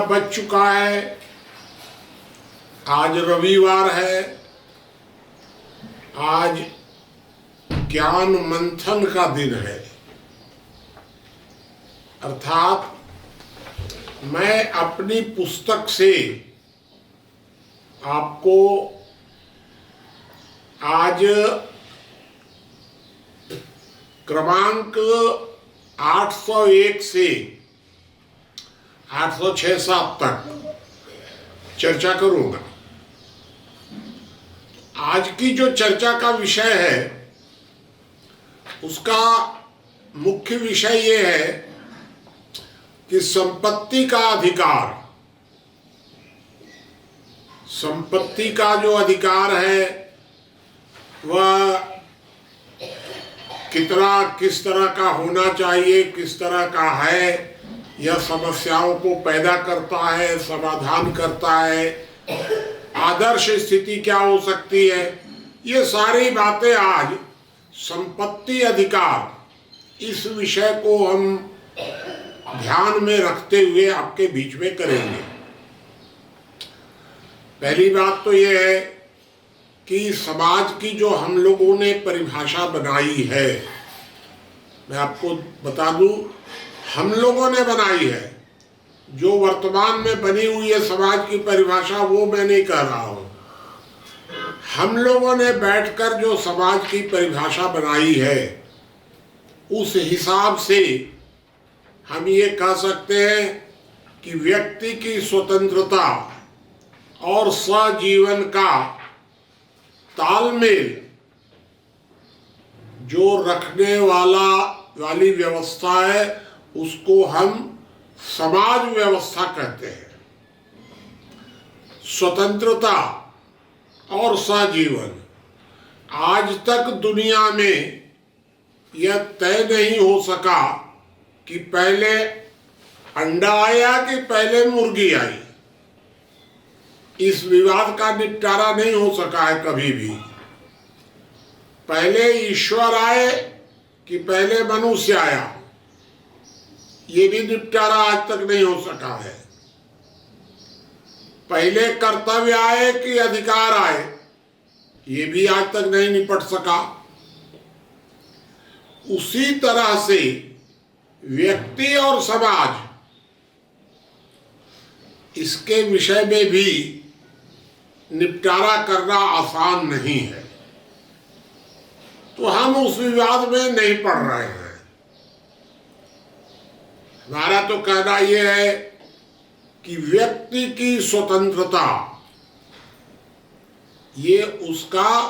बज चुका है। आज रविवार है। आज ज्ञान मंथन का दिन है। अर्थात मैं अपनी पुस्तक से आपको आज क्रमांक 801 से 806-7 तक चर्चा करूंगा। आज की जो चर्चा का विषय है उसका मुख्य विषय ये है कि संपत्ति का अधिकार, संपत्ति का जो अधिकार है वह किस तरह का होना चाहिए, किस तरह का है, यह समस्याओं को पैदा करता है, समाधान करता है, आदर्श स्थिति क्या हो सकती है, ये सारी बातें आज संपत्ति अधिकार इस विषय को हम ध्यान में रखते हुए आपके बीच में करेंगे। पहली बात तो यह है कि समाज की जो हम लोगों ने परिभाषा बनाई है, मैं आपको बता दूं, हम लोगों ने बनाई है। जो वर्तमान में बनी हुई है समाज की परिभाषा वो मैं नहीं कह रहा हूं। हम लोगों ने बैठकर जो समाज की परिभाषा बनाई है उस हिसाब से हम ये कह सकते हैं कि व्यक्ति की स्वतंत्रता और सजीवन का तालमेल जो रखने वाली व्यवस्था है उसको हम समाज व्यवस्था कहते हैं। स्वतंत्रता और सजीवन, आज तक दुनिया में यह तय नहीं हो सका कि पहले अंडा आया कि पहले मुर्गी आई। इस विवाद का निपटारा नहीं हो सका है कभी भी। पहले ईश्वर आए कि पहले मनुष्य आया, ये भी निपटारा आज तक नहीं हो सका है। पहले कर्तव्य आए कि अधिकार आए, ये भी आज तक नहीं निपट सका। उसी तरह से व्यक्ति और समाज, इसके विषय में भी निपटारा करना आसान नहीं है। तो हम उस विवाद में नहीं पड़ रहे हैं। हमारा तो कहना यह है कि व्यक्ति की स्वतंत्रता ये उसका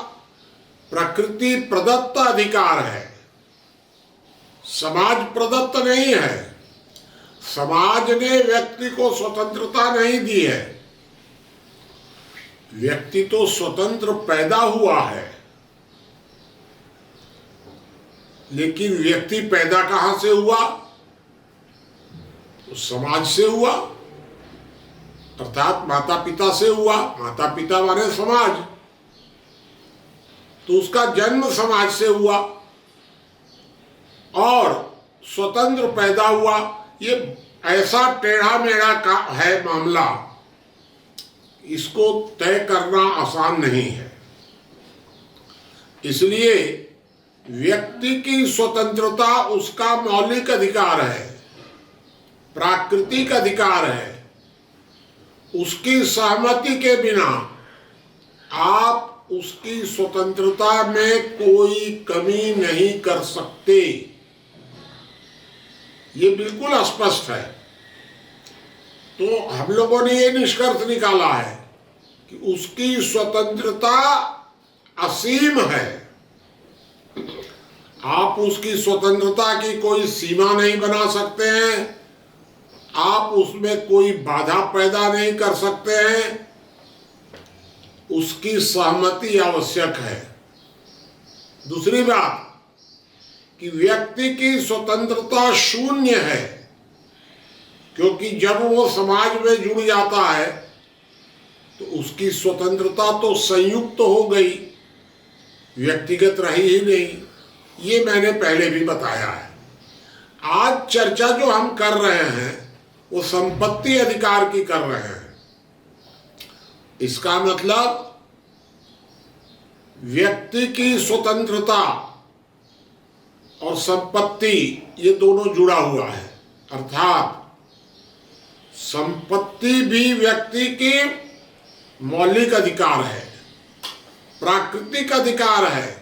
प्रकृति प्रदत्त अधिकार है, समाज प्रदत्त नहीं है। समाज ने व्यक्ति को स्वतंत्रता नहीं दी है। व्यक्ति तो स्वतंत्र पैदा हुआ है, लेकिन व्यक्ति पैदा कहां से हुआ? तो समाज से हुआ, अर्थात माता पिता से हुआ। माता पिता माने समाज, तो उसका जन्म समाज से हुआ और स्वतंत्र पैदा हुआ। ये ऐसा टेढ़ा मेढ़ा का है मामला, इसको तय करना आसान नहीं है। इसलिए व्यक्ति की स्वतंत्रता उसका मौलिक अधिकार है, प्राकृतिक अधिकार है। उसकी सहमति के बिना आप उसकी स्वतंत्रता में कोई कमी नहीं कर सकते, ये बिल्कुल स्पष्ट है। तो हम लोगों ने ये निष्कर्ष निकाला है कि उसकी स्वतंत्रता असीम है। आप उसकी स्वतंत्रता की कोई सीमा नहीं बना सकते हैं, आप उसमें कोई बाधा पैदा नहीं कर सकते हैं। उसकी सहमति आवश्यक है। दूसरी बात कि व्यक्ति की स्वतंत्रता शून्य है, क्योंकि जब वो समाज में जुड़ जाता है तो उसकी स्वतंत्रता तो संयुक्त हो गई, व्यक्तिगत रही ही नहीं। ये मैंने पहले भी बताया है। आज चर्चा जो हम कर रहे हैं वो संपत्ति अधिकार की कर रहे हैं। इसका मतलब व्यक्ति की स्वतंत्रता और संपत्ति ये दोनों जुड़ा हुआ है। अर्थात संपत्ति भी व्यक्ति की मौलिक अधिकार है, प्राकृतिक अधिकार है।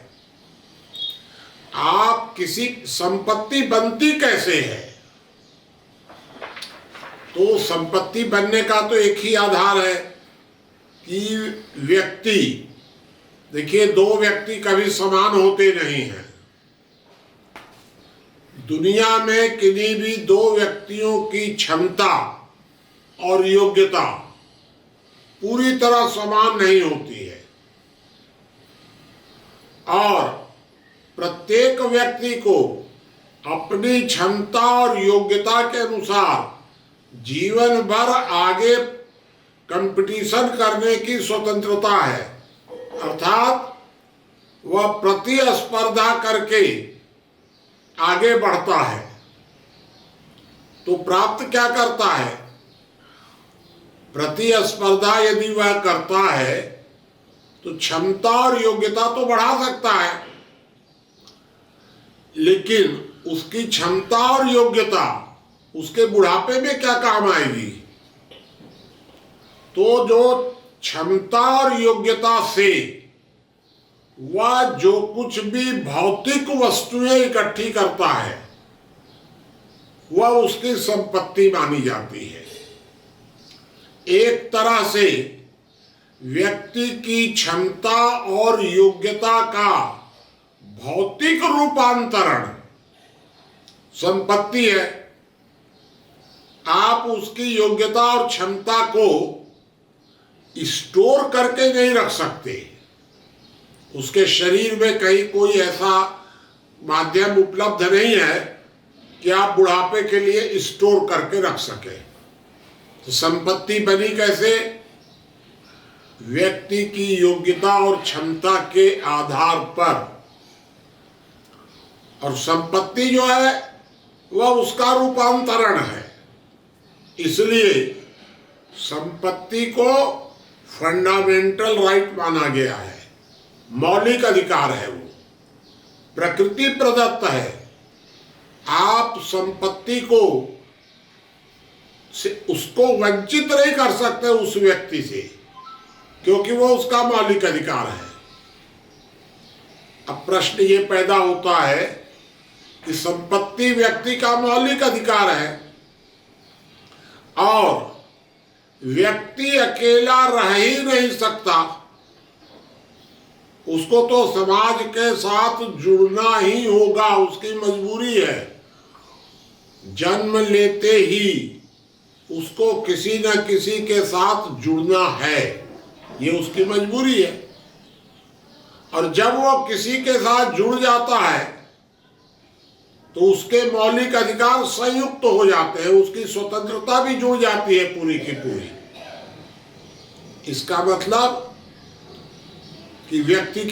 आप किसी संपत्ति बनती कैसे है? तो संपत्ति बनने का तो एक ही आधार है कि व्यक्ति, देखिए, दो व्यक्ति कभी समान होते नहीं हैं। दुनिया में किन्हीं भी दो व्यक्तियों की क्षमता और योग्यता पूरी तरह समान नहीं होती है, और प्रत्येक व्यक्ति को अपनी क्षमता और योग्यता के अनुसार जीवन भर आगे कंपटीशन करने की स्वतंत्रता है। अर्थात वह प्रतिस्पर्धा करके आगे बढ़ता है। तो प्राप्त क्या करता है? प्रतिस्पर्धा यदि वह करता है तो क्षमता और योग्यता तो बढ़ा सकता है, लेकिन उसकी क्षमता और योग्यता उसके बुढ़ापे में क्या काम आएगी? तो जो क्षमता और योग्यता से वह जो कुछ भी भौतिक वस्तुएं इकट्ठी करता है वह उसकी संपत्ति मानी जाती है। एक तरह से व्यक्ति की क्षमता और योग्यता का भौतिक रूपांतरण संपत्ति है। आप उसकी योग्यता और क्षमता को स्टोर करके नहीं रख सकते। उसके शरीर में कहीं कोई ऐसा माध्यम उपलब्ध नहीं है कि आप बुढ़ापे के लिए स्टोर करके रख सके। तो संपत्ति बनी कैसे? व्यक्ति की योग्यता और क्षमता के आधार पर। और संपत्ति जो है वह उसका रूपांतरण है। इसलिए संपत्ति को फंडामेंटल राइट माना गया है, मौलिक अधिकार है, वो प्रकृति प्रदत्त है। आप संपत्ति को उसको वंचित नहीं कर सकते उस व्यक्ति से, क्योंकि वो उसका मौलिक अधिकार है। अब प्रश्न ये पैदा होता है कि संपत्ति व्यक्ति का मौलिक अधिकार है और व्यक्ति अकेला रह ही नहीं सकता, उसको तो समाज के साथ जुड़ना ही होगा, उसकी मजबूरी है। जन्म लेते ही उसको किसी न किसी के साथ जुड़ना है, ये उसकी मजबूरी है। और जब वो किसी के साथ जुड़ जाता है तो उसके मौलिक अधिकार संयुक्त हो जाते हैं, उसकी स्वतंत्रता भी जुड़ जाती है पूरी की पूरी। इसका मतलब कि व्यक्ति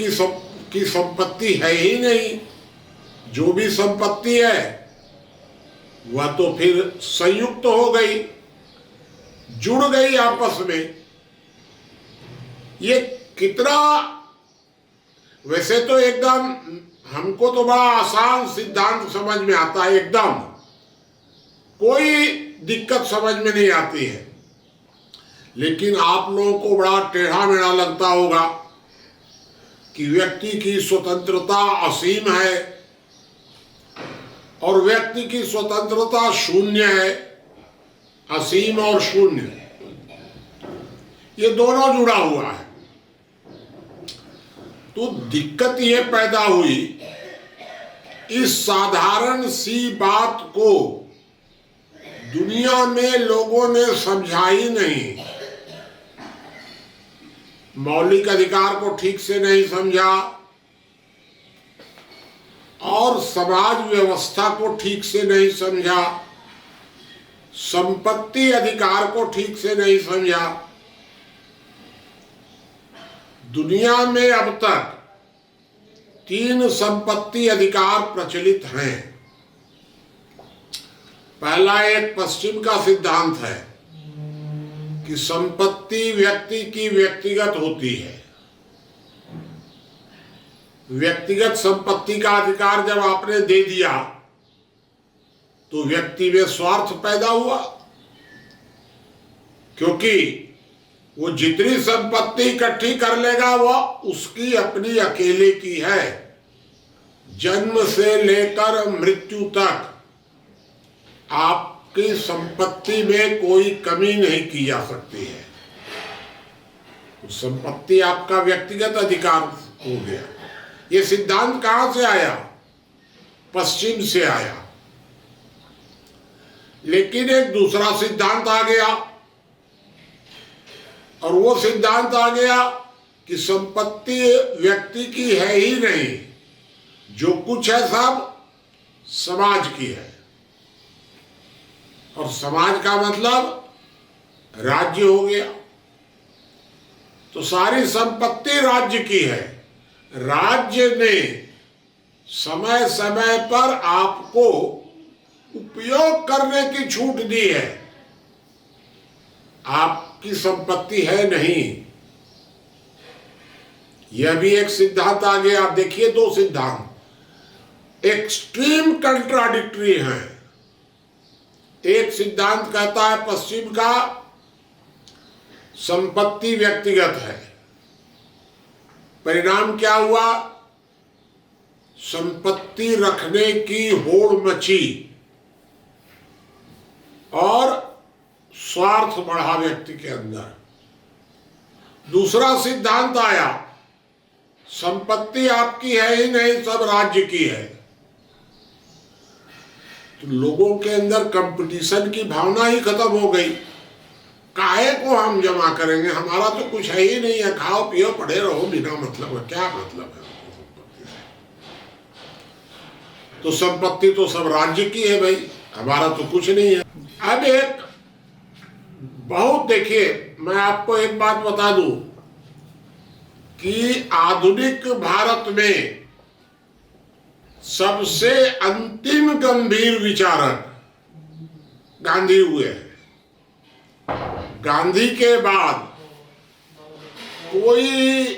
की संपत्ति है ही नहीं, जो भी संपत्ति है वह तो फिर संयुक्त हो गई, जुड़ गई आपस में। ये कितना, वैसे तो एकदम हमको तो बड़ा आसान सिद्धांत समझ में आता है, एकदम कोई दिक्कत समझ में नहीं आती है, लेकिन आप लोगों को बड़ा टेढ़ा मेढ़ा लगता होगा कि व्यक्ति की स्वतंत्रता असीम है और व्यक्ति की स्वतंत्रता शून्य है। असीम और शून्य ये दोनों जुड़ा हुआ है। तो दिक्कत ये पैदा हुई, इस साधारण सी बात को दुनिया में लोगों ने समझा ही नहीं, मौलिक अधिकार को ठीक से नहीं समझा और समाज व्यवस्था को ठीक से नहीं समझा। संपत्ति अधिकार को ठीक से नहीं समझा। दुनिया में अब तक 3 संपत्ति अधिकार प्रचलित हैं। पहला एक पश्चिम का सिद्धांत है कि संपत्ति व्यक्ति की व्यक्तिगत होती है। व्यक्तिगत संपत्ति का अधिकार जब आपने दे दिया तो व्यक्ति में स्वार्थ पैदा हुआ, क्योंकि वो जितनी संपत्ति इकट्ठी कर लेगा वह उसकी अपनी अकेले की है। जन्म से लेकर मृत्यु तक आपकी संपत्ति में कोई कमी नहीं की जा सकती है। तो संपत्ति आपका व्यक्तिगत अधिकार हो गया। ये सिद्धांत कहां से आया? पश्चिम से आया। लेकिन एक दूसरा सिद्धांत आ गया, और वो सिद्धांत आ गया कि संपत्ति व्यक्ति की है ही नहीं, जो कुछ है सब समाज की है। और समाज का मतलब राज्य हो गया। तो सारी संपत्ति राज्य की है। राज्य ने समय समय पर आपको उपयोग करने की छूट दी है, आपकी संपत्ति है नहीं। यह भी एक सिद्धांत आ गया। आप देखिए, 2 सिद्धांत एक्सट्रीम कंट्राडिक्टरी हैं। एक सिद्धांत कहता है पश्चिम का संपत्ति व्यक्तिगत है। परिणाम क्या हुआ? संपत्ति रखने की होड़ मची और स्वार्थ बढ़ा व्यक्ति के अंदर। दूसरा सिद्धांत आया, संपत्ति आपकी है ही नहीं, सब राज्य की है। तो लोगों के अंदर कंपटीशन की भावना ही खत्म हो गई। काहे को हम जमा करेंगे, हमारा तो कुछ है ही नहीं है, खाओ पियो पड़े रहो बिना मतलब है। क्या मतलब है संपत्ति से? तो संपत्ति तो सब राज्य की है भाई, हमारा तो कुछ नहीं है। अब एक बहुत, देखिए मैं आपको एक बात बता दूं कि आधुनिक भारत में सबसे अंतिम गंभीर विचारक गांधी हुए हैं। गांधी के बाद कोई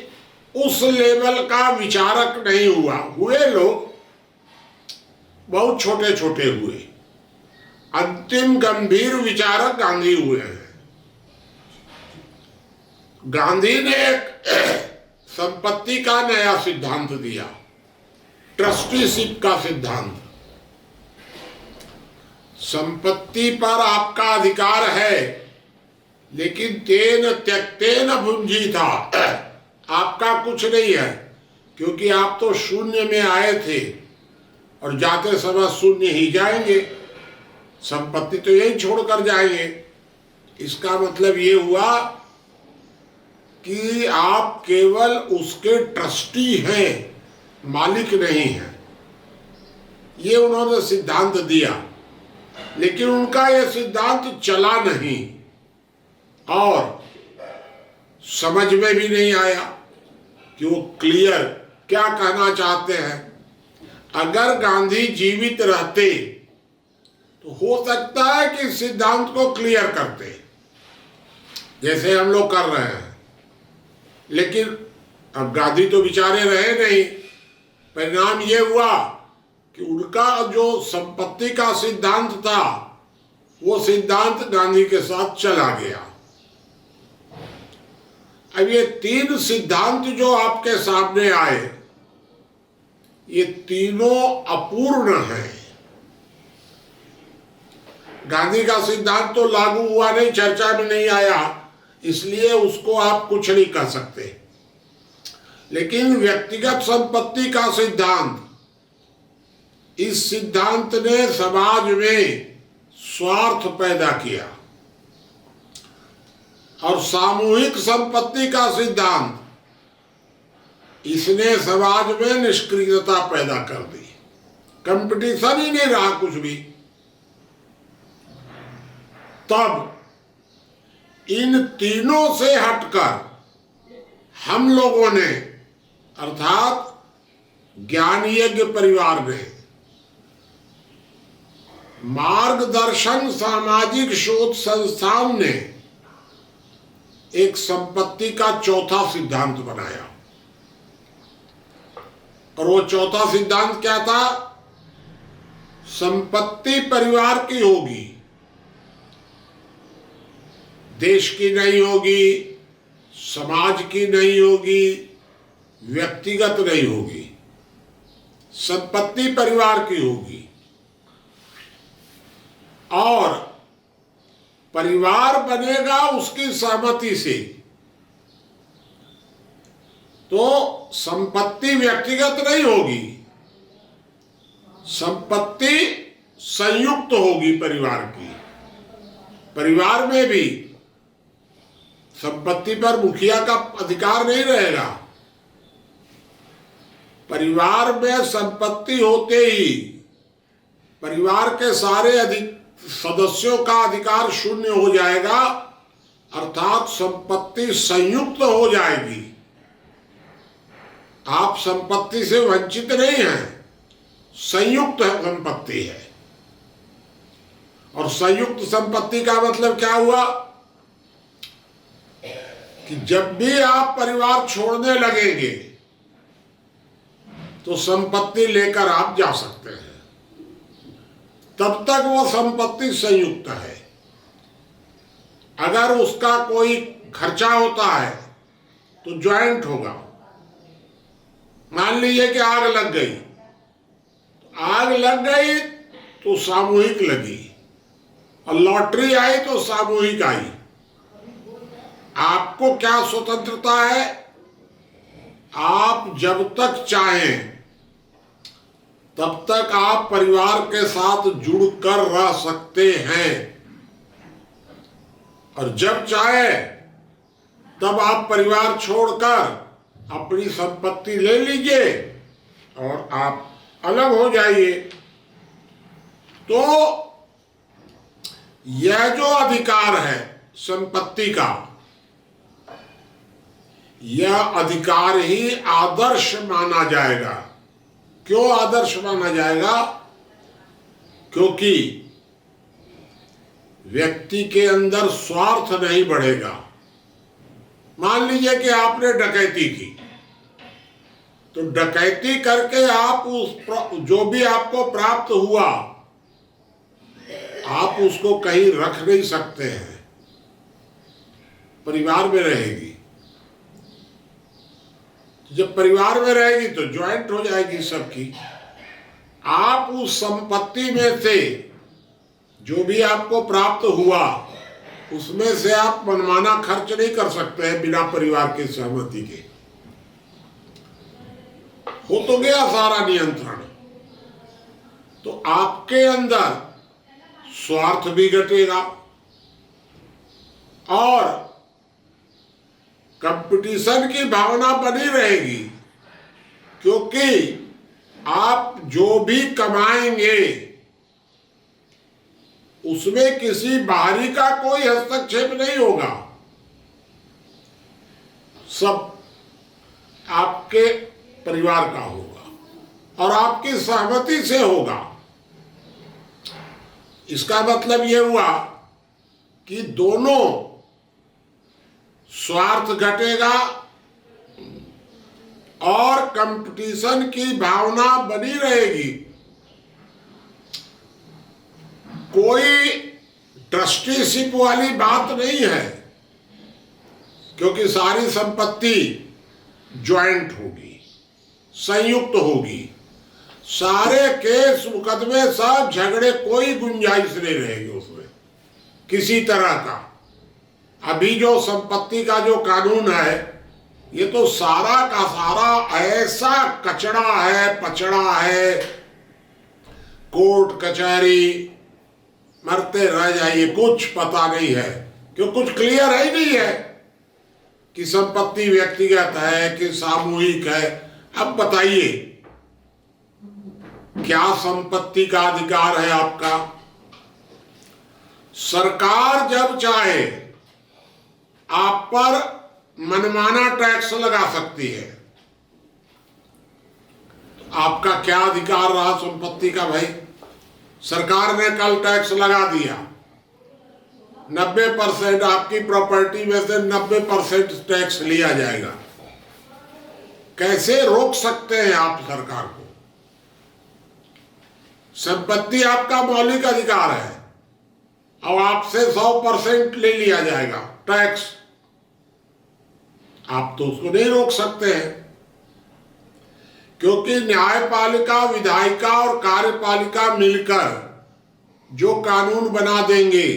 उस लेवल का विचारक नहीं हुआ। हुए लोग बहुत छोटे छोटे हुए, अंतिम गंभीर विचारक गांधी हुए हैं। गांधी ने एक संपत्ति का नया सिद्धांत दिया, ट्रस्टीशिप का सिद्धांत। संपत्ति पर आपका अधिकार है, लेकिन तेन त्यक्तेन भुंजीता, आपका कुछ नहीं है, क्योंकि आप तो शून्य में आए थे और जाते समय शून्य ही जाएंगे। संपत्ति तो यही छोड़कर जाएंगे। इसका मतलब ये हुआ कि आप केवल उसके ट्रस्टी हैं, मालिक नहीं हैं। ये उन्होंने सिद्धांत दिया, लेकिन उनका यह सिद्धांत चला नहीं और समझ में भी नहीं आया कि वो क्लियर क्या कहना चाहते हैं। अगर गांधी जीवित रहते तो हो सकता है कि सिद्धांत को क्लियर करते, जैसे हम लोग कर रहे हैं। लेकिन अब गांधी तो बेचारे रहे नहीं। परिणाम ये हुआ कि उनका जो संपत्ति का सिद्धांत था, वो सिद्धांत गांधी के साथ चला गया। अब ये 3 सिद्धांत जो आपके सामने आए, ये तीनों अपूर्ण हैं। गांधी का सिद्धांत तो लागू हुआ नहीं, चर्चा में नहीं आया, इसलिए उसको आप कुछ नहीं कर सकते। लेकिन व्यक्तिगत संपत्ति का सिद्धांत, इस सिद्धांत ने समाज में स्वार्थ पैदा किया। और सामूहिक संपत्ति का सिद्धांत, इसने समाज में निष्क्रियता पैदा कर दी। कंपटीशन ही नहीं रहा कुछ भी। तब इन तीनों से हटकर हम लोगों ने, अर्थात ज्ञान यज्ञ परिवार ने, मार्गदर्शन सामाजिक शोध संस्थान ने एक संपत्ति का चौथा सिद्धांत बनाया। और वो चौथा सिद्धांत क्या था? संपत्ति परिवार की होगी, देश की नहीं होगी, समाज की नहीं होगी, व्यक्तिगत नहीं होगी, संपत्ति परिवार की होगी। और परिवार बनेगा उसकी सहमति से। तो संपत्ति व्यक्तिगत नहीं होगी, संपत्ति संयुक्त होगी परिवार की। परिवार में भी संपत्ति पर मुखिया का अधिकार नहीं रहेगा। परिवार में संपत्ति होते ही परिवार के सारे सदस्यों का अधिकार शून्य हो जाएगा, अर्थात संपत्ति संयुक्त हो जाएगी। आप संपत्ति से वंचित नहीं हैं, संयुक्त संपत्ति है। और संयुक्त संपत्ति का मतलब क्या हुआ कि जब भी आप परिवार छोड़ने लगेंगे तो संपत्ति लेकर आप जा सकते हैं, तब तक वो संपत्ति संयुक्त है। अगर उसका कोई खर्चा होता है तो ज्वाइंट होगा। मान लीजिए कि आग लग गई, आग लग गई तो सामूहिक लगी, और लॉटरी आई तो सामूहिक आई। आपको क्या स्वतंत्रता है? आप जब तक चाहें तब तक आप परिवार के साथ जुड़कर रह सकते हैं, और जब चाहे तब आप परिवार छोड़कर अपनी संपत्ति ले लीजिए और आप अलग हो जाइए। तो यह जो अधिकार है संपत्ति का, यह अधिकार ही आदर्श माना जाएगा। क्यों आदर्श माना जाएगा? क्योंकि व्यक्ति के अंदर स्वार्थ नहीं बढ़ेगा। मान लीजिए कि आपने डकैती की, तो डकैती करके आप जो भी आपको प्राप्त हुआ, आप उसको कहीं रख नहीं सकते हैं, परिवार में रहेगी। जब परिवार में रहेगी तो ज्वाइंट हो जाएगी सबकी। आप उस संपत्ति में से जो भी आपको प्राप्त हुआ, उसमें से आप मनमाना खर्च नहीं कर सकते हैं बिना परिवार की सहमति के। हो तो गया सारा नियंत्रण। तो आपके अंदर स्वार्थ भी घटेगा और कंपटीशन की भावना बनी रहेगी, क्योंकि आप जो भी कमाएंगे उसमें किसी बाहरी का कोई हस्तक्षेप नहीं होगा, सब आपके परिवार का होगा और आपकी सहमति से होगा। इसका मतलब यह हुआ कि दोनों स्वार्थ घटेगा और कंपटीशन की भावना बनी रहेगी। कोई ट्रस्टीशिप वाली बात नहीं है, क्योंकि सारी संपत्ति ज्वाइंट होगी, संयुक्त होगी। सारे केस मुकदमे सब झगड़े, कोई गुंजाइश नहीं रहेगी उसमें किसी तरह का। अभी जो संपत्ति का जो कानून है, ये तो सारा का सारा ऐसा कचड़ा है, पचड़ा है, कोर्ट कचहरी मरते रह जाइए, कुछ पता नहीं है, क्यों कुछ क्लियर है ही नहीं है कि संपत्ति व्यक्तिगत है कि सामूहिक है। अब बताइए क्या संपत्ति का अधिकार है आपका? सरकार जब चाहे आप पर मनमाना टैक्स लगा सकती है। आपका क्या अधिकार रहा संपत्ति का भाई? सरकार ने कल टैक्स लगा दिया, 90% आपकी प्रॉपर्टी में से 90% टैक्स लिया जाएगा। कैसे रोक सकते हैं आप सरकार को? संपत्ति आपका मौलिक अधिकार है और आपसे 100% ले लिया जाएगा टैक्स। आप तो उसको नहीं रोक सकते हैं, क्योंकि न्यायपालिका, विधायिका और कार्यपालिका मिलकर जो कानून बना देंगे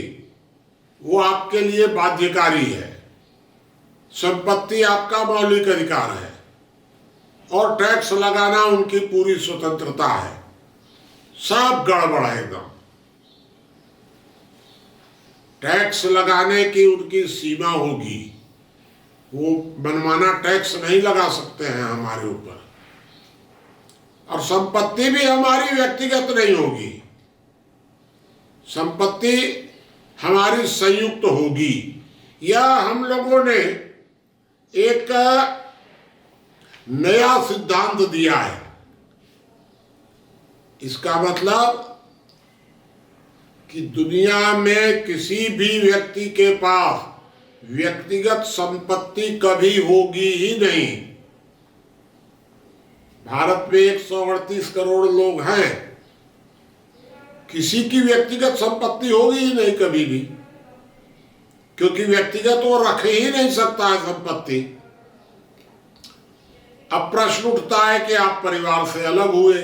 वो आपके लिए बाध्यकारी है। संपत्ति आपका मौलिक अधिकार है और टैक्स लगाना उनकी पूरी स्वतंत्रता है। सब गड़बड़ है एकदम। टैक्स लगाने की उनकी सीमा होगी, वो मनमाना टैक्स नहीं लगा सकते हैं हमारे ऊपर। और संपत्ति भी हमारी व्यक्तिगत नहीं होगी, संपत्ति हमारी संयुक्त होगी। यह हम लोगों ने एक नया सिद्धांत दिया है। इसका मतलब कि दुनिया में किसी भी व्यक्ति के पास व्यक्तिगत संपत्ति कभी होगी ही नहीं। भारत में 138 करोड़ लोग हैं, किसी की व्यक्तिगत संपत्ति होगी ही नहीं कभी भी, क्योंकि व्यक्तिगत वो रख ही नहीं सकता है संपत्ति। अब प्रश्न उठता है कि आप परिवार से अलग हुए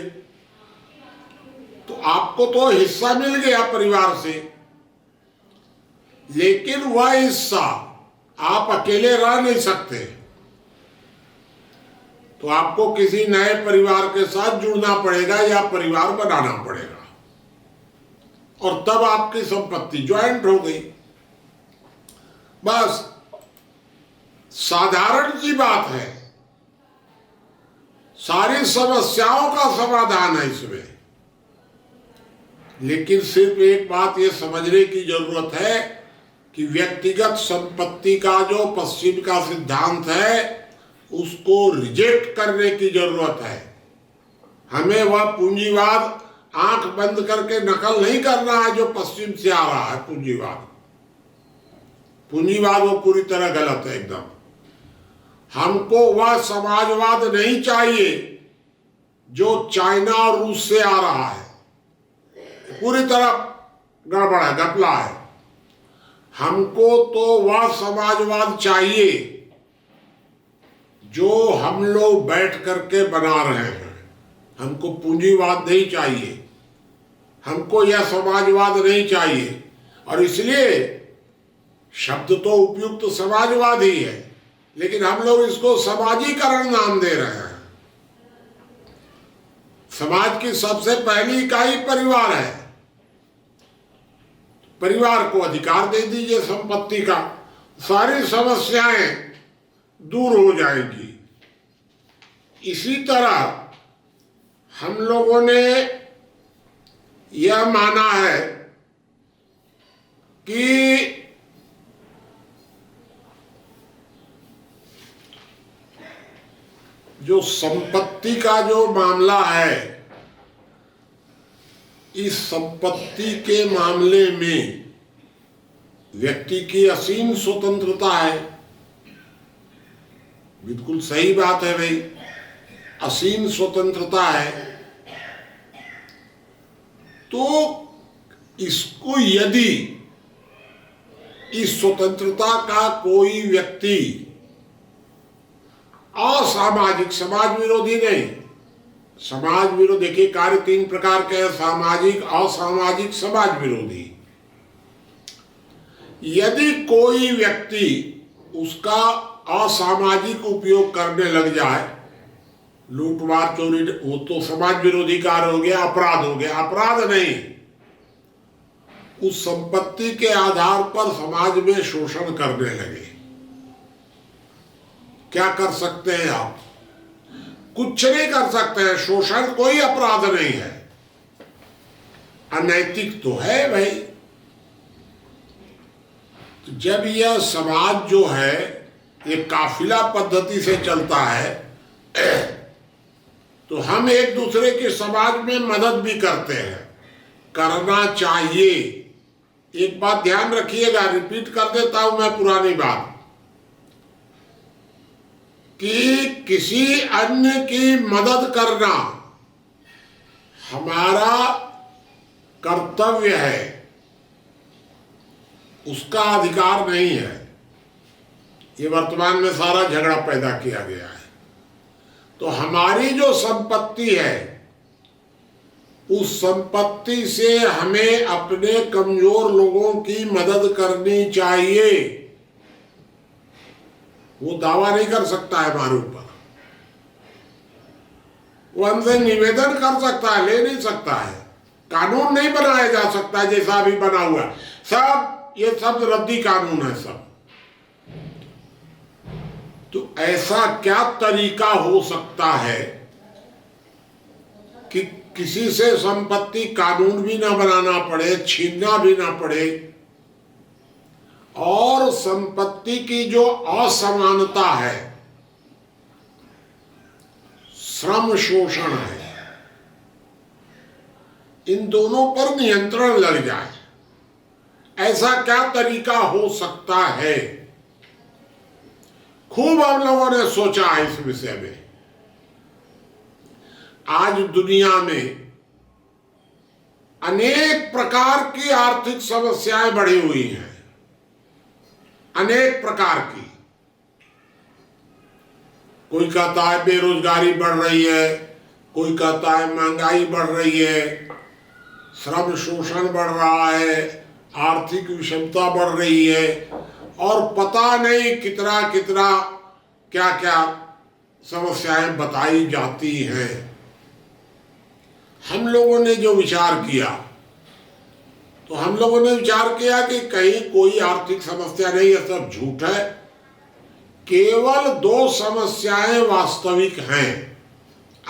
तो आपको तो हिस्सा मिल गया परिवार से, लेकिन वह हिस्सा आप अकेले रह नहीं सकते, तो आपको किसी नए परिवार के साथ जुड़ना पड़ेगा या परिवार बनाना पड़ेगा, और तब आपकी संपत्ति ज्वाइंट हो गई। बस साधारण सी बात है, सारी समस्याओं का समाधान है इसमें। लेकिन सिर्फ एक बात ये समझने की जरूरत है कि व्यक्तिगत संपत्ति का जो पश्चिम का सिद्धांत है उसको रिजेक्ट करने की जरूरत है। हमें वह पूंजीवाद आंख बंद करके नकल नहीं करना है जो पश्चिम से आ रहा है। पूंजीवाद वो पूरी तरह गलत है एकदम। हमको वह समाजवाद नहीं चाहिए जो चाइना और रूस से आ रहा है, पूरी तरह गड़बड़ है, घपला है। हमको तो वह समाजवाद चाहिए जो हम लोग बैठ करके बना रहे हैं। हमको पूंजीवाद नहीं चाहिए, हमको यह समाजवाद नहीं चाहिए। और इसलिए शब्द तो उपयुक्त समाजवाद ही है, लेकिन हम लोग इसको समाजीकरण नाम दे रहे हैं। समाज की सबसे पहली इकाई परिवार है। परिवार को अधिकार दे दीजिए संपत्ति का, सारी समस्याएं दूर हो जाएंगी। इसी तरह हम लोगों ने यह माना है कि जो संपत्ति का जो मामला है, इस संपत्ति के मामले में व्यक्ति की असीम स्वतंत्रता है। बिल्कुल सही बात है भाई, असीम स्वतंत्रता है। तो इसको यदि इस स्वतंत्रता का कोई व्यक्ति असामाजिक, समाज विरोधी नहीं, समाज विरोधी, देखिए कार्य तीन प्रकार के हैं, सामाजिक, असामाजिक, समाज विरोधी। यदि कोई व्यक्ति उसका असामाजिक उपयोग करने लग जाए, लूटमार, चोरी, वो तो समाज विरोधी कार्य हो गया, अपराध हो गया। अपराध नहीं, उस संपत्ति के आधार पर समाज में शोषण करने लगे, क्या कर सकते हैं आप? कुछ नहीं कर सकते हैं। शोषण कोई अपराध नहीं है, अनैतिक तो है भाई। जब यह समाज जो है ये काफिला पद्धति से चलता है तो हम एक दूसरे के समाज में मदद भी करते हैं, करना चाहिए। एक बात ध्यान रखिएगा, रिपीट कर देता हूं मैं पुरानी बात, कि किसी अन्य की मदद करना हमारा कर्तव्य है, उसका अधिकार नहीं है। ये वर्तमान में सारा झगड़ा पैदा किया गया है। तो हमारी जो संपत्ति है उस संपत्ति से हमें अपने कमजोर लोगों की मदद करनी चाहिए। वो दावा नहीं कर सकता है हमारे ऊपर, वो हमसे निवेदन कर सकता है, ले नहीं सकता है। कानून नहीं बनाया जा सकता जैसा अभी बना हुआ है, सब ये सब रद्दी कानून है सब। तो ऐसा क्या तरीका हो सकता है कि किसी से संपत्ति कानून भी ना बनाना पड़े, छीनना भी ना पड़े, और संपत्ति की जो असमानता है, श्रम शोषण है, इन दोनों पर नियंत्रण लग जाए? ऐसा क्या तरीका हो सकता है? खूब हम लोगों ने सोचा है इस विषय में। आज दुनिया में अनेक प्रकार की आर्थिक समस्याएं बढ़ी हुई हैं, अनेक प्रकार की। कोई कहता है बेरोजगारी बढ़ रही है, कोई कहता है महंगाई बढ़ रही है, श्रम शोषण बढ़ रहा है, आर्थिक विषमता बढ़ रही है, और पता नहीं कितना कितना क्या क्या समस्याएं बताई जाती हैं। हम लोगों ने जो विचार किया, तो हम लोगों ने विचार किया कि कहीं कोई आर्थिक समस्या नहीं है, सब झूठ है। केवल दो समस्याएं वास्तविक हैं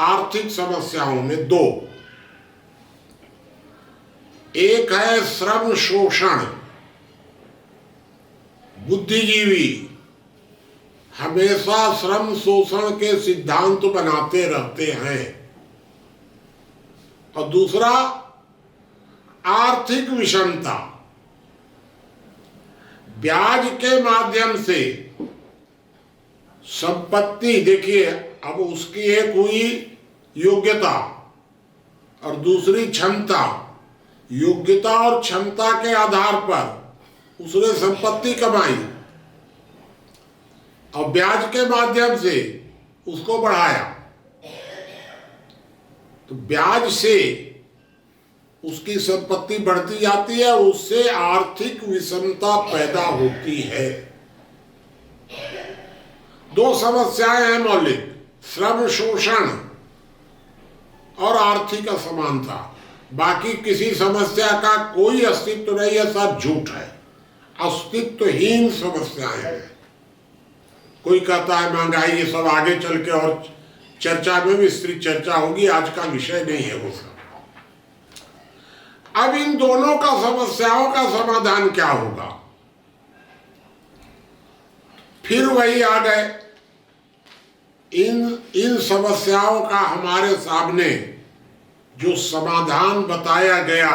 आर्थिक समस्याओं में, दो। एक है श्रम शोषण। बुद्धिजीवी हमेशा श्रम शोषण के सिद्धांत बनाते रहते हैं। और दूसरा आर्थिक विषमता। ब्याज के माध्यम से संपत्ति, देखिए अब उसकी एक हुई योग्यता और दूसरी क्षमता। योग्यता और क्षमता के आधार पर उसने संपत्ति कमाई और ब्याज के माध्यम से उसको बढ़ाया। तो ब्याज से उसकी संपत्ति बढ़ती जाती है, उससे आर्थिक विषमता पैदा होती है। दो समस्याएं हैं मौलिक, श्रम शोषण और आर्थिक असमानता। बाकी किसी समस्या का कोई अस्तित्व नहीं है, सब झूठ है, अस्तित्वहीन समस्याएं हैं। कोई कहता है महंगाई, ये सब आगे चल के और चर्चा में विस्तृत चर्चा होगी, आज का विषय नहीं है वो सब। अब इन दोनों का समस्याओं का समाधान क्या होगा? फिर वही आ गए। इन समस्याओं का हमारे सामने जो समाधान बताया गया,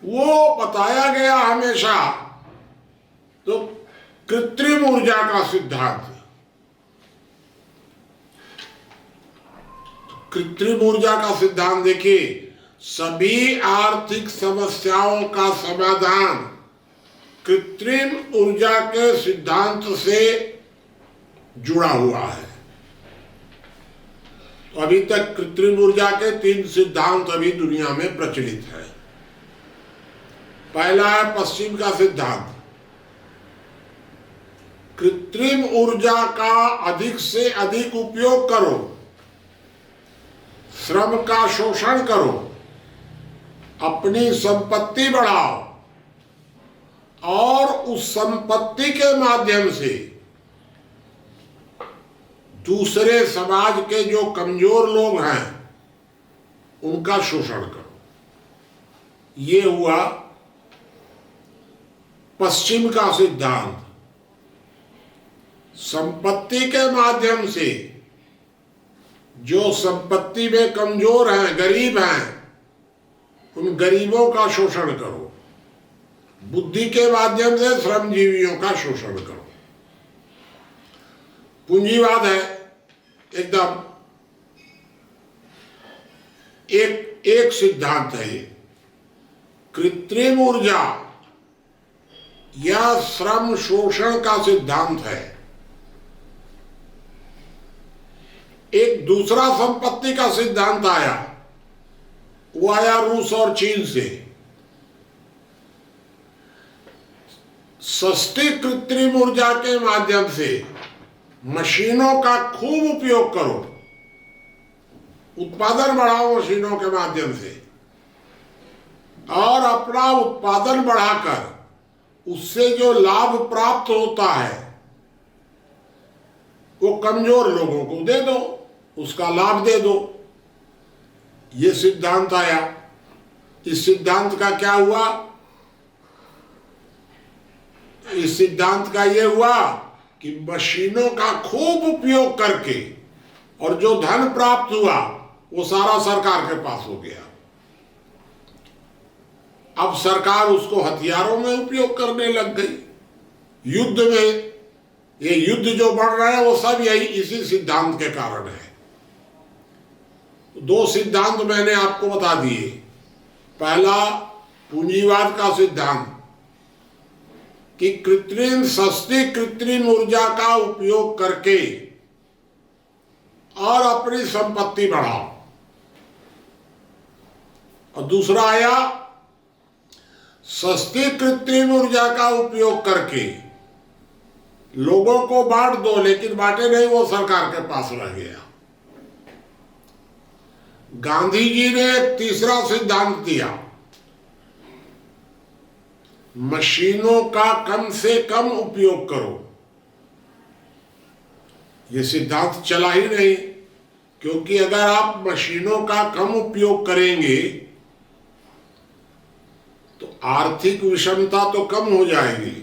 वो बताया गया हमेशा तो कृत्रिम ऊर्जा का सिद्धांत। कृत्रिम ऊर्जा का सिद्धांत देखिए, सभी आर्थिक समस्याओं का समाधान कृत्रिम ऊर्जा के सिद्धांत से जुड़ा हुआ है। तो अभी तक कृत्रिम ऊर्जा के 3 सिद्धांत अभी दुनिया में प्रचलित है। पहला है पश्चिम का सिद्धांत, कृत्रिम ऊर्जा का अधिक से अधिक उपयोग करो, श्रम का शोषण करो, अपनी संपत्ति बढ़ाओ और उस संपत्ति के माध्यम से दूसरे समाज के जो कमजोर लोग हैं उनका शोषण करो। ये हुआ पश्चिम का सिद्धांत, संपत्ति के माध्यम से जो संपत्ति में कमजोर हैं, गरीब हैं, उन गरीबों का शोषण करो। बुद्धि के माध्यम से श्रमजीवियों का शोषण करो। पूंजीवाद है एकदम एक सिद्धांत है ये। कृत्रिम ऊर्जा या श्रम शोषण का सिद्धांत है। एक दूसरा संपत्ति का सिद्धांत आया, वो आया रूस और चीन से। सस्ती कृत्रिम ऊर्जा के माध्यम से मशीनों का खूब उपयोग करो, उत्पादन बढ़ाओ मशीनों के माध्यम से, और अपना उत्पादन बढ़ाकर उससे जो लाभ प्राप्त होता है वो कमजोर लोगों को दे दो, उसका लाभ दे दो। ये सिद्धांत आया। इस सिद्धांत का क्या हुआ? इस सिद्धांत का ये हुआ कि मशीनों का खूब उपयोग करके और जो धन प्राप्त हुआ वो सारा सरकार के पास हो गया। अब सरकार उसको हथियारों में उपयोग करने लग गई। युद्ध में, ये युद्ध जो बढ़ रहा है वो सब यही इसी सिद्धांत के कारण है। दो सिद्धांत मैंने आपको बता दिए। पहला पूंजीवाद का सिद्धांत कि सस्ती कृत्रिम ऊर्जा का उपयोग करके और अपनी संपत्ति बढ़ाओ। और दूसरा आया सस्ती कृत्रिम ऊर्जा का उपयोग करके लोगों को बांट दो, लेकिन बांटे नहीं, वो सरकार के पास रह गया। गांधी जी ने एक तीसरा सिद्धांत दिया, मशीनों का कम से कम उपयोग करो। ये सिद्धांत चला ही नहीं, क्योंकि अगर आप मशीनों का कम उपयोग करेंगे तो आर्थिक विषमता तो कम हो जाएगी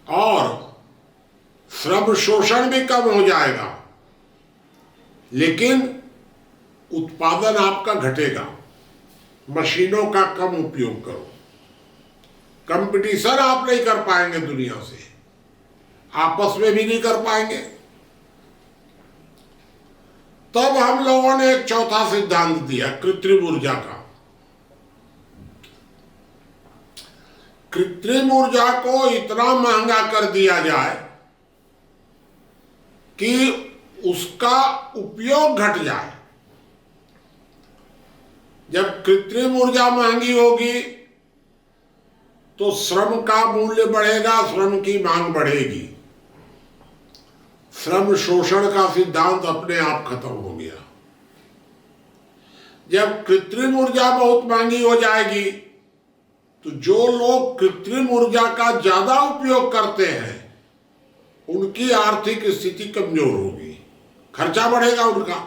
और श्रम शोषण भी कम हो जाएगा, लेकिन उत्पादन आपका घटेगा। मशीनों का कम उपयोग करो। कंपटीशन आप नहीं कर पाएंगे दुनिया से, आपस में भी नहीं कर पाएंगे। तब हम लोगों ने एक चौथा सिद्धांत दिया कृत्रिम ऊर्जा का। कृत्रिम ऊर्जा को इतना महंगा कर दिया जाए कि उसका उपयोग घट जाए। जब कृत्रिम ऊर्जा महंगी होगी तो श्रम का मूल्य बढ़ेगा, श्रम की मांग बढ़ेगी। श्रम शोषण का सिद्धांत अपने आप खत्म हो गया। जब कृत्रिम ऊर्जा बहुत महंगी हो जाएगी तो जो लोग कृत्रिम ऊर्जा का ज्यादा उपयोग करते हैं उनकी आर्थिक स्थिति कमजोर होगी, खर्चा बढ़ेगा उनका।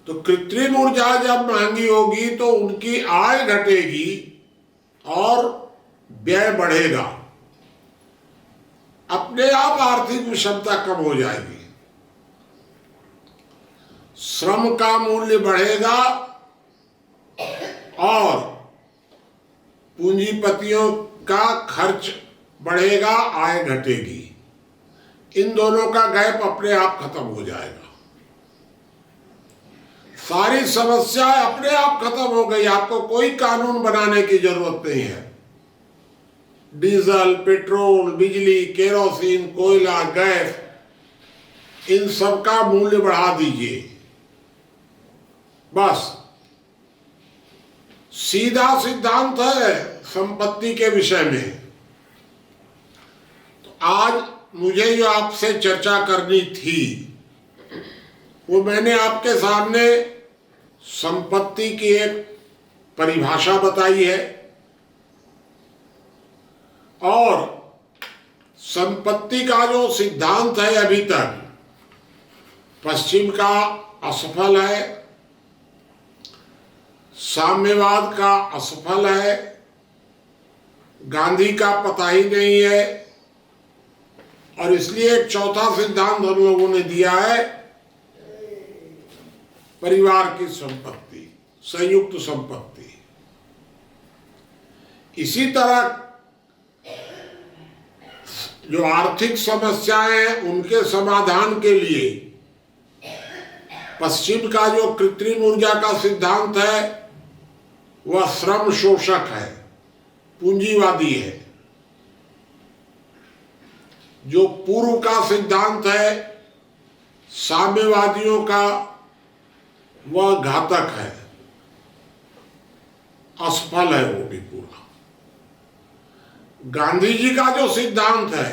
तो कृत्रिम ऊर्जा जब महंगी होगी तो उनकी आय घटेगी और व्यय बढ़ेगा। अपने आप आर्थिक विषमता कम हो जाएगी, श्रम का मूल्य बढ़ेगा और पूंजीपतियों का खर्च बढ़ेगा, आय घटेगी। इन दोनों का गैप अपने आप खत्म हो जाएगा। सारी समस्या अपने आप खत्म हो गई। आपको कोई कानून बनाने की जरूरत नहीं है। डीजल, पेट्रोल, बिजली, केरोसिन, कोयला, गैस, इन सब का मूल्य बढ़ा दीजिए, बस। सीधा सिद्धांत है संपत्ति के विषय में। तो आज मुझे जो आपसे चर्चा करनी थी वो मैंने आपके सामने संपत्ति की एक परिभाषा बताई है और संपत्ति का जो सिद्धांत है अभी तक पश्चिम का असफल है, साम्यवाद का असफल है गांधी का पता ही नहीं है। और इसलिए एक चौथा सिद्धांत हम लोगों ने दिया है, परिवार की संपत्ति, संयुक्त संपत्ति। इसी तरह जो आर्थिक समस्याएं हैं उनके समाधान के लिए पश्चिम का जो कृत्रिम ऊर्जा का सिद्धांत है वह श्रम शोषक है, पूंजीवादी है। जो पूर्व का सिद्धांत है साम्यवादियों का, वह घातक है, असफल है वो भी पूरा। गांधी जी का जो सिद्धांत है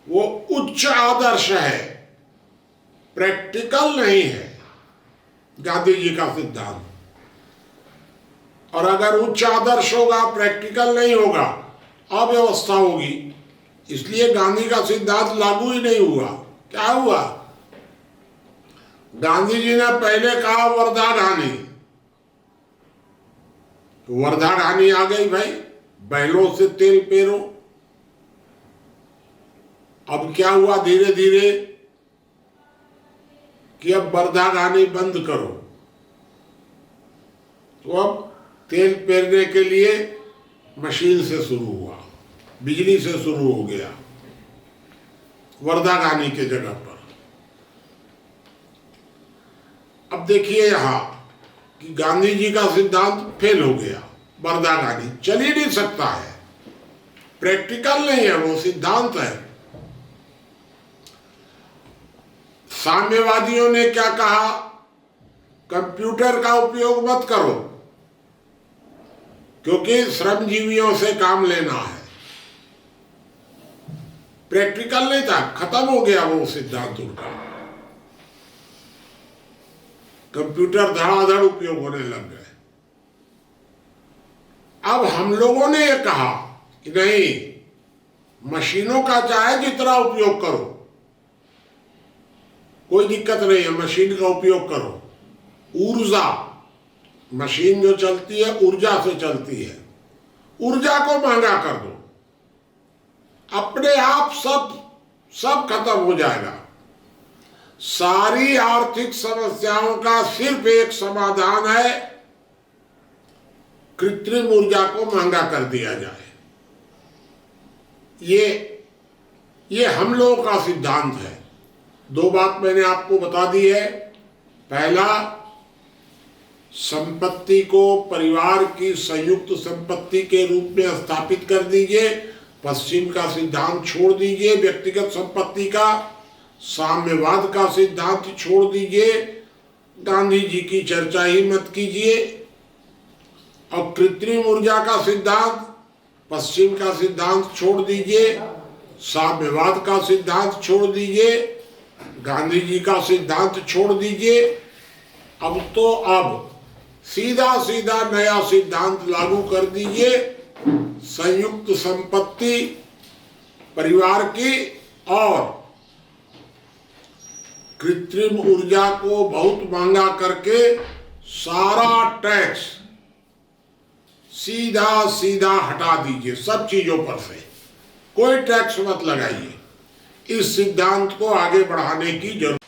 वो उच्च आदर्श है, प्रैक्टिकल नहीं है गांधी जी का सिद्धांत। और अगर उच्च आदर्श होगा, प्रैक्टिकल नहीं होगा, अव्यवस्था होगी। इसलिए गांधी का सिद्धांत लागू ही नहीं हुआ। क्या हुआ? गांधी जी ने पहले कहा वर्धा घानी, तो वर्धा घानी आ गई भाई, बैलों से तेल पेरो। अब क्या हुआ धीरे धीरे कि अब वर्धा घानी बंद करो, तो अब तेल पेरने के लिए मशीन से शुरू हुआ, बिजली से शुरू हो गया वर्धा घानी के जगह पर। अब देखिए यहां कि गांधी जी का सिद्धांत फेल हो गया, वर्धा घानी चल ही नहीं सकता है, प्रैक्टिकल नहीं है, वो सिद्धांत है। साम्यवादियों ने क्या कहा? कंप्यूटर का उपयोग मत करो क्योंकि श्रमजीवियों से काम लेना है। प्रैक्टिकल नहीं था, खत्म हो गया वो सिद्धांत उनका। कंप्यूटर धड़ाधड़ उपयोग होने लग गए। अब हम लोगों ने ये कहा कि नहीं, मशीनों का चाहे जितना उपयोग करो, कोई दिक्कत नहीं है, मशीन का उपयोग करो। ऊर्जा, मशीन जो चलती है ऊर्जा से चलती है, ऊर्जा को महंगा कर दो, अपने आप सब खत्म हो जाएगा। सारी आर्थिक समस्याओं का सिर्फ एक समाधान है, कृत्रिम ऊर्जा को महंगा कर दिया जाए। ये हम लोगों का सिद्धांत है। दो बात मैंने आपको बता दी है। पहला, संपत्ति को परिवार की संयुक्त संपत्ति के रूप में स्थापित कर दीजिए, पश्चिम का सिद्धांत छोड़ दीजिए, व्यक्तिगत संपत्ति का, साम्यवाद का सिद्धांत छोड़ दीजिए, गांधी जी की चर्चा ही मत कीजिए। और कृत्रिम ऊर्जा का सिद्धांत, पश्चिम का सिद्धांत छोड़ दीजिए, साम्यवाद का सिद्धांत छोड़ दीजिए, गांधी जी का सिद्धांत छोड़ दीजिए। अब सीधा सीधा नया सिद्धांत लागू कर दीजिए, संयुक्त संपत्ति परिवार की और कृत्रिम ऊर्जा को बहुत महंगा करके सारा टैक्स सीधा सीधा हटा दीजिए, सब चीजों पर से कोई टैक्स मत लगाइए। इस सिद्धांत को आगे बढ़ाने की जरूरत